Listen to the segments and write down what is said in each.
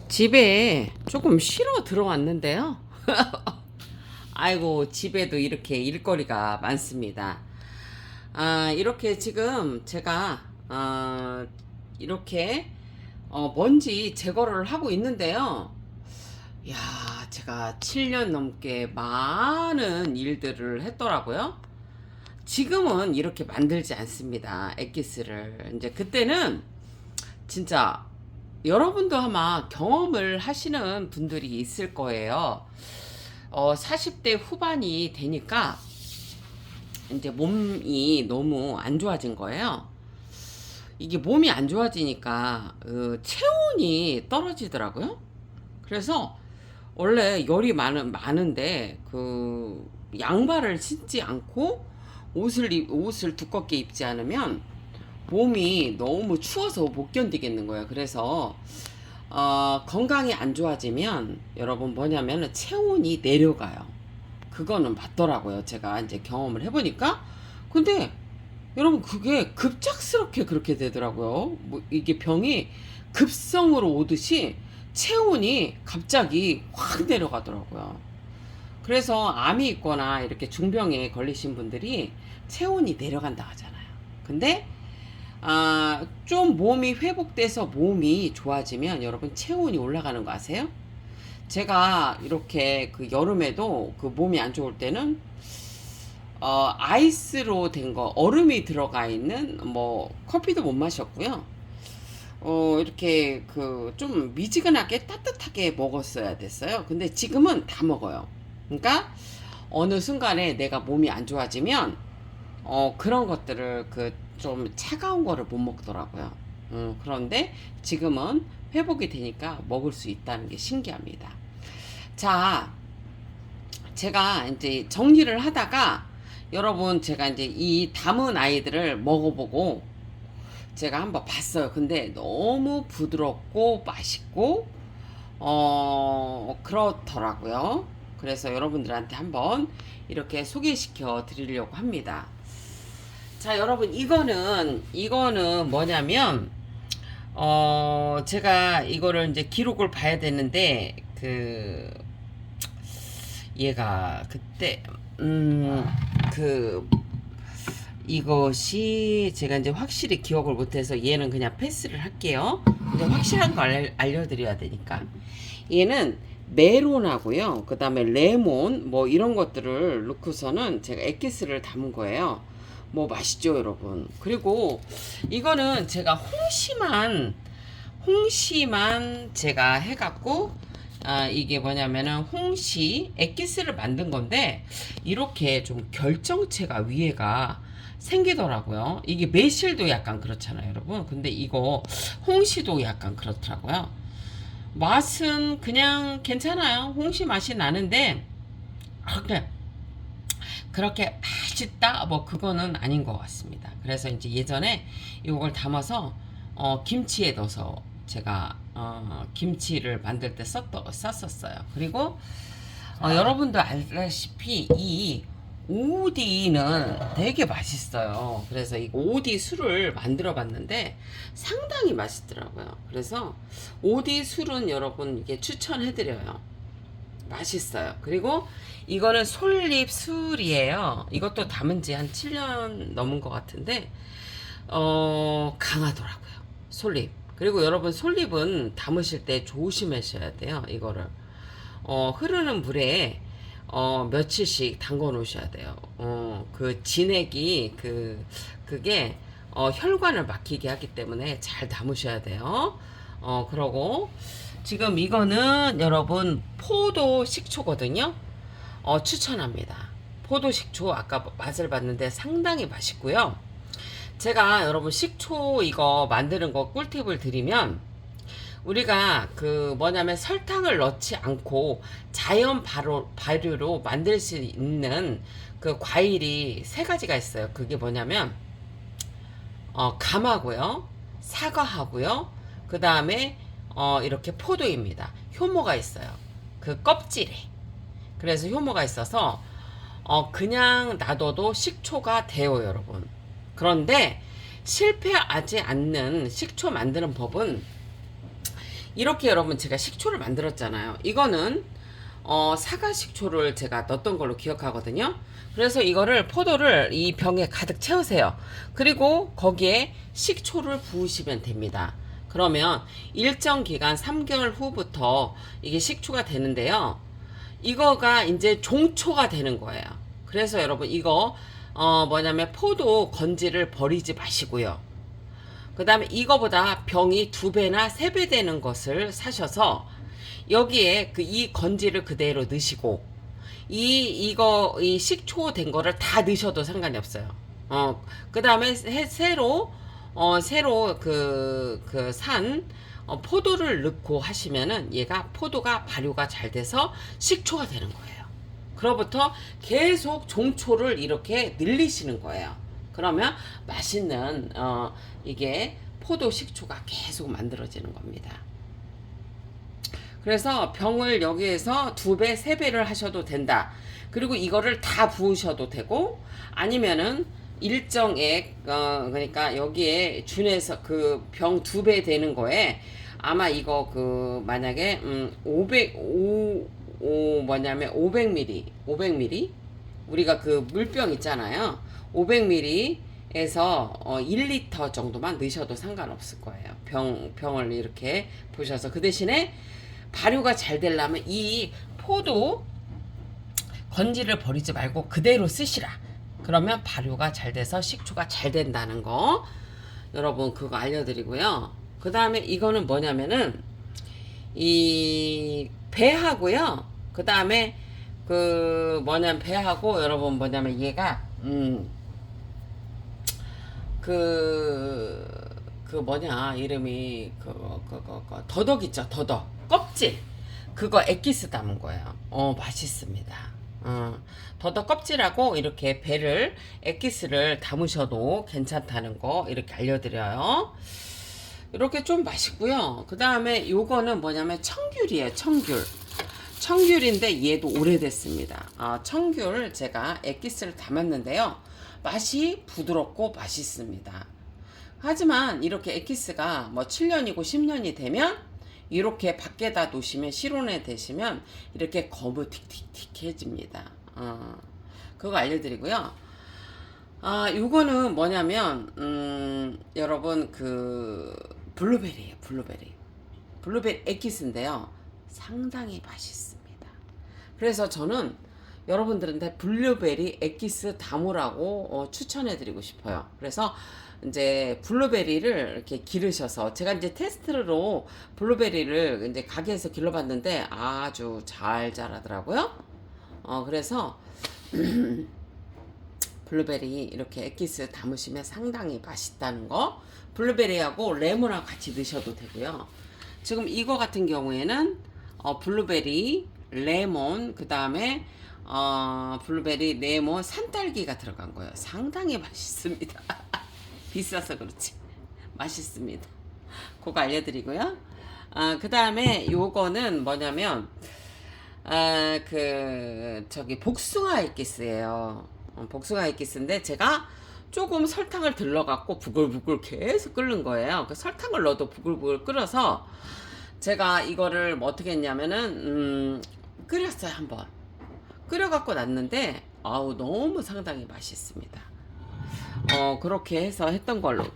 집에 조금 쉬러 들어왔는데요. 아이고, 집에도 이렇게 일거리가 많습니다. 이렇게 지금 제가, 이렇게, 먼지 제거를 하고 있는데요. 야, 제가 7년 넘게 많은 일들을 했더라고요. 지금은 이렇게 만들지 않습니다. 엑기스를. 이제 그때는 진짜 여러분도 아마 경험을 하시는 분들이 있을 거예요. 40대 후반이 되니까 이제 몸이 너무 안 좋아진 거예요. 이게 몸이 안 좋아지니까 체온이 떨어지더라고요. 그래서 원래 열이 많은데 그 양말을 신지 않고 옷을 두껍게 입지 않으면 몸이 너무 추워서 못 견디겠는 거예요. 그래서 건강이 안 좋아지면 여러분 뭐냐면 체온이 내려가요. 그거는 맞더라고요. 제가 이제 경험을 해보니까. 근데 여러분 그게 급작스럽게 그렇게 되더라고요. 뭐 이게 병이 급성으로 오듯이 체온이 갑자기 확 내려가더라고요. 그래서 암이 있거나 이렇게 중병에 걸리신 분들이 체온이 내려간다 하잖아요. 근데 좀 몸이 회복돼서 몸이 좋아지면 여러분 체온이 올라가는 거 아세요? 제가 이렇게 그 여름에도 그 몸이 안 좋을 때는 아이스로 된 거, 얼음이 들어가 있는 뭐 커피도 못 마셨고요. 이렇게 그 좀 미지근하게 따뜻하게 먹었어야 됐어요. 근데 지금은 다 먹어요. 그러니까 어느 순간에 내가 몸이 안 좋아지면 그런 것들을 그 좀 차가운 거를 못 먹더라고요. 그런데 지금은 회복이 되니까 먹을 수 있다는 게 신기합니다. 자, 제가 이제 정리를 하다가 여러분 제가 이제 이 담은 아이들을 먹어보고 제가 한번 봤어요. 근데 너무 부드럽고 맛있고 그렇더라고요. 그래서 여러분들한테 한번 이렇게 소개시켜 드리려고 합니다. 자, 여러분 이거는 뭐냐면 제가 이거를 이제 기록을 봐야 되는데 그 얘가 그때 그 이것이 제가 이제 확실히 기억을 못해서 얘는 그냥 패스를 할게요. 이제 확실한 거 알려드려야 되니까. 얘는 메론하고요. 그 다음에 레몬 뭐 이런 것들을 넣고서는 제가 엑기스를 담은 거예요. 뭐 맛있죠, 여러분. 그리고 이거는 제가 홍시만 제가 해갖고 이게 뭐냐면은 홍시 엑기스를 만든 건데 이렇게 좀 결정체가 위에가 생기더라고요. 이게 매실도 약간 그렇잖아요, 여러분. 근데 이거 홍시도 약간 그렇더라고요. 맛은 그냥 괜찮아요. 홍시 맛이 나는데 그렇게 맛있다 뭐 그거는 아닌 것 같습니다. 그래서 이제 예전에 이걸 담아서 김치에 넣어서 제가 김치를 만들 때 썼었어요. 그리고 여러분도 알다시피 이 오디는 되게 맛있어요. 그래서 이 오디 술을 만들어 봤는데 상당히 맛있더라고요. 그래서 오디 술은 여러분 이게 추천해 드려요. 맛있어요. 그리고 이거는 솔잎 술이에요. 이것도 담은 지 한 7년 넘은 것 같은데 강하더라고요. 솔잎. 그리고 여러분 솔잎은 담으실 때 조심하셔야 돼요. 이거를 흐르는 물에 며칠씩 담궈 놓으셔야 돼요. 그 진액이 그게 혈관을 막히게 하기 때문에 잘 담으셔야 돼요. 그러고 지금 이거는 여러분 포도 식초거든요. 추천합니다. 포도 식초 아까 맛을 봤는데 상당히 맛있고요. 제가 여러분 식초 이거 만드는 거 꿀팁을 드리면 우리가 그 뭐냐면 설탕을 넣지 않고 자연 발효로 만들 수 있는 그 과일이 세 가지가 있어요. 그게 뭐냐면 감하고요, 사과하고요, 그 다음에 이렇게 포도입니다. 효모가 있어요. 그 껍질에. 그래서 효모가 있어서 그냥 놔둬도 식초가 돼요, 여러분. 그런데 실패하지 않는 식초 만드는 법은 이렇게 여러분 제가 식초를 만들었잖아요. 이거는 사과 식초를 제가 넣었던 걸로 기억하거든요. 그래서 이거를 포도를 이 병에 가득 채우세요. 그리고 거기에 식초를 부으시면 됩니다. 그러면 일정 기간 3개월 후부터 이게 식초가 되는데요. 이거가 이제 종초가 되는 거예요. 그래서 여러분 이거 뭐냐면 포도 건지를 버리지 마시고요. 그 다음에 이거보다 병이 2배나 3배 되는 것을 사셔서 여기에 이 건지를 그대로 넣으시고 이 식초 된 거를 다 넣으셔도 상관이 없어요. 그 다음에 새로 산 포도를 넣고 하시면은 얘가 포도가 발효가 잘 돼서 식초가 되는 거예요. 그로부터 계속 종초를 이렇게 늘리시는 거예요. 그러면 맛있는 이게 포도 식초가 계속 만들어지는 겁니다. 그래서 병을 여기에서 2배, 3배를 하셔도 된다. 그리고 이거를 다 부으셔도 되고 아니면은 일정액 그러니까 여기에 준해서 그 병 2배 되는 거에 아마 이거 만약에 500ml 우리가 그 물병 있잖아요. 500ml에서 1리터 정도만 넣으셔도 상관없을 거예요. 병을 이렇게 보셔서 그 대신에 발효가 잘 되려면 이 포도 건지를 버리지 말고 그대로 쓰시라. 그러면 발효가 잘 돼서 식초가 잘 된다는 거 여러분 그거 알려드리고요. 그 다음에 이거는 뭐냐면은 이 배하고요. 그 다음에 배하고 여러분 뭐냐면 얘가 이름이 더덕 있죠. 더덕 껍질 그거 액기스 담은 거예요. 맛있습니다. 더덕 껍질하고 이렇게 배를 액기스를 담으셔도 괜찮다는 거 이렇게 알려드려요. 이렇게 좀 맛있고요. 그 다음에 요거는 뭐냐면 청귤이에요. 청귤인데 얘도 오래됐습니다. 청귤 제가 액기스를 담았는데요. 맛이 부드럽고 맛있습니다. 하지만 이렇게 액기스가 뭐 7년이고 10년이 되면 이렇게 밖에다 놓으시면 실온에 대시면 이렇게 거무틱틱틱해집니다. 그거 알려드리고요. 요거는 뭐냐면 여러분 블루베리예요. 블루베리 액기스인데요. 상당히 맛있습니다. 그래서 저는 여러분들한테 블루베리 액기스 담으라고 추천해드리고 싶어요. 그래서 이제 블루베리를 이렇게 기르셔서 제가 이제 테스트로 블루베리를 이제 가게에서 길러봤는데 아주 잘 자라더라고요. 그래서 블루베리 이렇게 액기스 담으시면 상당히 맛있다는 거. 블루베리하고 레몬하고 같이 넣으셔도 되고요. 지금 이거 같은 경우에는 블루베리, 레몬, 그 다음에 블루베리, 레몬, 산딸기가 들어간 거예요. 상당히 맛있습니다. 비싸서 그렇지 맛있습니다. 그거 알려드리고요. 그 다음에 요거는 뭐냐면 복숭아 액기스예요. 복숭아 액기스인데 제가 조금 설탕을 들러갖고 부글부글 계속 끓는 거예요. 그 설탕을 넣어도 부글부글 끓어서 제가 이거를 뭐 어떻게 했냐면은 끓였어요. 한번 끓여갖고 놨는데 너무 상당히 맛있습니다. 그렇게 해서 했던 걸로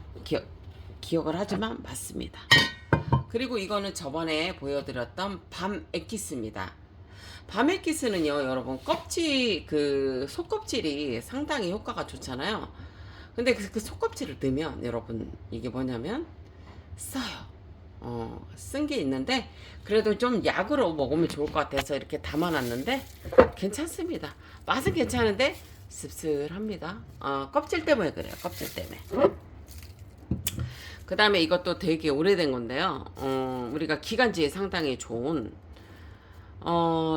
기억을 하지만 맞습니다. 그리고 이거는 저번에 보여드렸던 밤 액기스입니다. 밤 액기스는요, 여러분 껍질 속껍질이 상당히 효과가 좋잖아요. 근데 그 속껍질을 넣으면 여러분 이게 뭐냐면 써요. 쓴 게 있는데 그래도 좀 약으로 먹으면 좋을 것 같아서 이렇게 담아놨는데 괜찮습니다. 맛은 괜찮은데 씁쓸합니다. 껍질 때문에 그래요. 껍질 때문에. 그 다음에 이것도 되게 오래된 건데요. 우리가 기관지에 상당히 좋은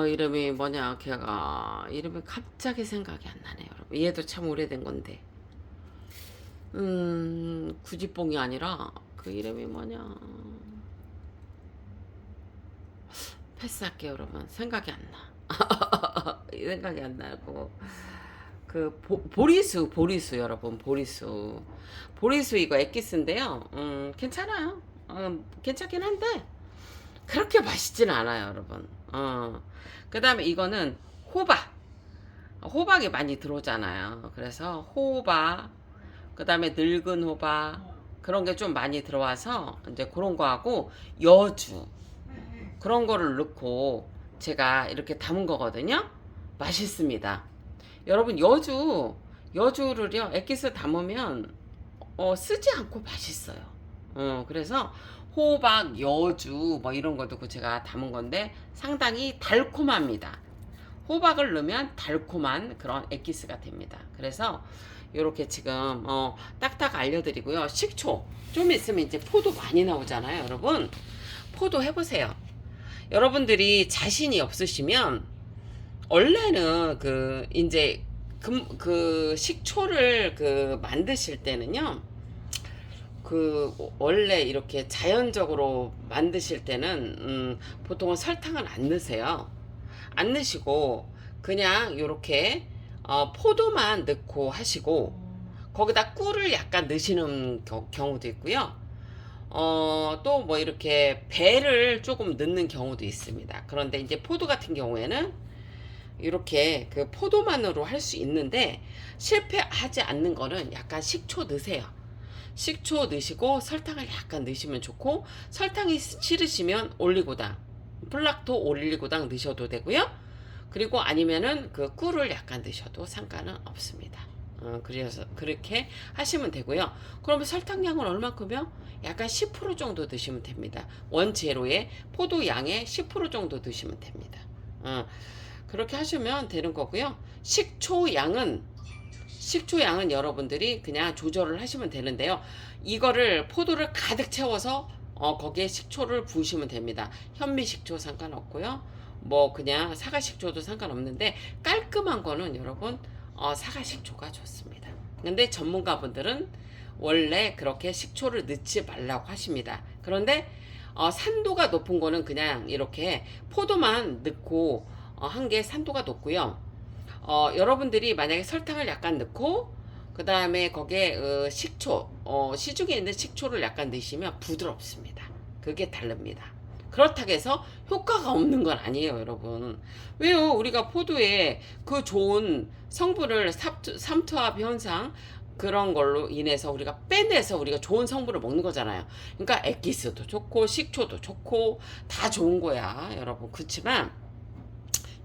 이름이 뭐냐, 걔가 이름이 갑자기 생각이 안 나네요, 여러분. 얘도 참 오래된 건데 구지뽕이 아니라 그 이름이 뭐냐, 패스할게요, 여러분. 생각이 안 나. 생각이 안 나고 보리수 여러분, 보리수 이거 액기스인데요. 괜찮아요. 괜찮긴 한데 그렇게 맛있지는 않아요, 여러분. 그 다음에 이거는 호박. 호박이 많이 들어오잖아요. 그래서 호박, 그 다음에 늙은 호박, 그런 게 좀 많이 들어와서 이제 그런 거 하고 여주 그런 거를 넣고 제가 이렇게 담은 거거든요. 맛있습니다. 여러분 여주를요 액기스 담으면 쓰지 않고 맛있어요. 그래서 호박, 여주 뭐 이런 거 넣고 제가 담은 건데 상당히 달콤합니다. 호박을 넣으면 달콤한 그런 액기스가 됩니다. 그래서 이렇게 지금 딱딱 알려드리고요. 식초 좀 있으면 이제 포도 많이 나오잖아요, 여러분. 포도 해보세요. 여러분들이 자신이 없으시면 원래는 그 이제 그 식초를 그 만드실 때는요. 그 원래 이렇게 자연적으로 만드실 때는 보통은 설탕을 안 넣으세요. 안 넣으시고 그냥 요렇게 포도만 넣고 하시고 거기다 꿀을 약간 넣으시는 경우도 있고요. 또 뭐 이렇게 배를 조금 넣는 경우도 있습니다. 그런데 이제 포도 같은 경우에는 이렇게 그 포도만으로 할 수 있는데 실패하지 않는 거는 약간 식초 넣으세요. 식초 넣으시고 설탕을 약간 넣으시면 좋고, 설탕이 싫으시면 올리고당, 플락토 올리고당 넣으셔도 되고요. 그리고 아니면은 그 꿀을 약간 넣으셔도 상관은 없습니다. 그래서 그렇게 하시면 되고요. 그러면 설탕량은 얼마큼요? 약간 10% 정도 넣으시면 됩니다. 원재료의 포도 양의 10% 정도 넣으시면 됩니다. 그렇게 하시면 되는 거고요. 식초 양은 여러분들이 그냥 조절을 하시면 되는데요. 이거를 포도를 가득 채워서 거기에 식초를 부으시면 됩니다. 현미식초 상관없고요. 뭐 그냥 사과식초도 상관없는데 깔끔한 거는 여러분 사과식초가 좋습니다. 근데 전문가분들은 원래 그렇게 식초를 넣지 말라고 하십니다. 그런데 산도가 높은 거는 그냥 이렇게 포도만 넣고 한 게 산도가 높고요. 여러분들이 만약에 설탕을 약간 넣고 그 다음에 거기에 식초, 시중에 있는 식초를 약간 넣으시면 부드럽습니다. 그게 다릅니다. 그렇다고 해서 효과가 없는 건 아니에요, 여러분. 왜요? 우리가 포도에 그 좋은 성분을 삼투압 현상 그런 걸로 인해서 우리가 빼내서 우리가 좋은 성분을 먹는 거잖아요. 그러니까 액기스도 좋고 식초도 좋고 다 좋은 거야, 여러분. 그렇지만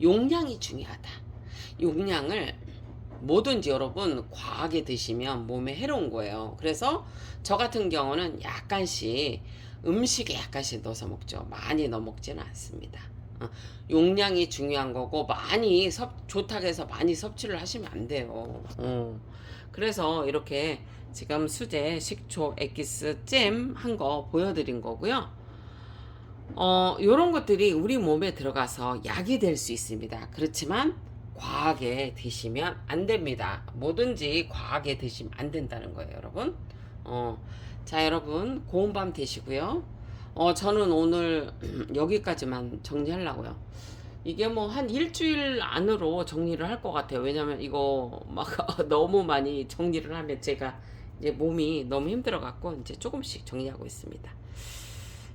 용량이 중요하다. 용량을 뭐든지 여러분 과하게 드시면 몸에 해로운 거예요. 그래서 저 같은 경우는 약간씩 음식에 약간씩 넣어서 먹죠. 많이 넣어 먹지는 않습니다. 용량이 중요한 거고 많이 좋다고 해서 많이 섭취를 하시면 안 돼요. 그래서 이렇게 지금 수제 식초 액기스 잼 한 거 보여드린 거고요. 요런 것들이 우리 몸에 들어가서 약이 될 수 있습니다. 그렇지만 과하게 드시면 안 됩니다. 뭐든지 과하게 드시면 안 된다는 거예요, 여러분. 자, 여러분 고운 밤 되시고요. 저는 오늘 여기까지만 정리하려고요. 이게 뭐 한 일주일 안으로 정리를 할 것 같아요. 왜냐면 이거 막 너무 많이 정리를 하면 제가 이제 몸이 너무 힘들어 갖고 이제 조금씩 정리하고 있습니다.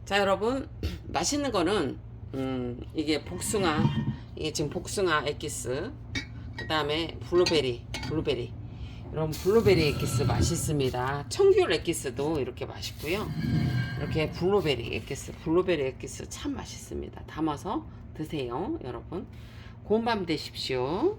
자, 여러분 맛있는 거는 이게 복숭아, 이게 지금 복숭아 액기스, 그 다음에 블루베리 여러분 블루베리 액기스 맛있습니다. 청귤 액기스도 이렇게 맛있고요. 이렇게 블루베리 액기스 참 맛있습니다. 담아서 드세요, 여러분. 고운 밤 되십시오.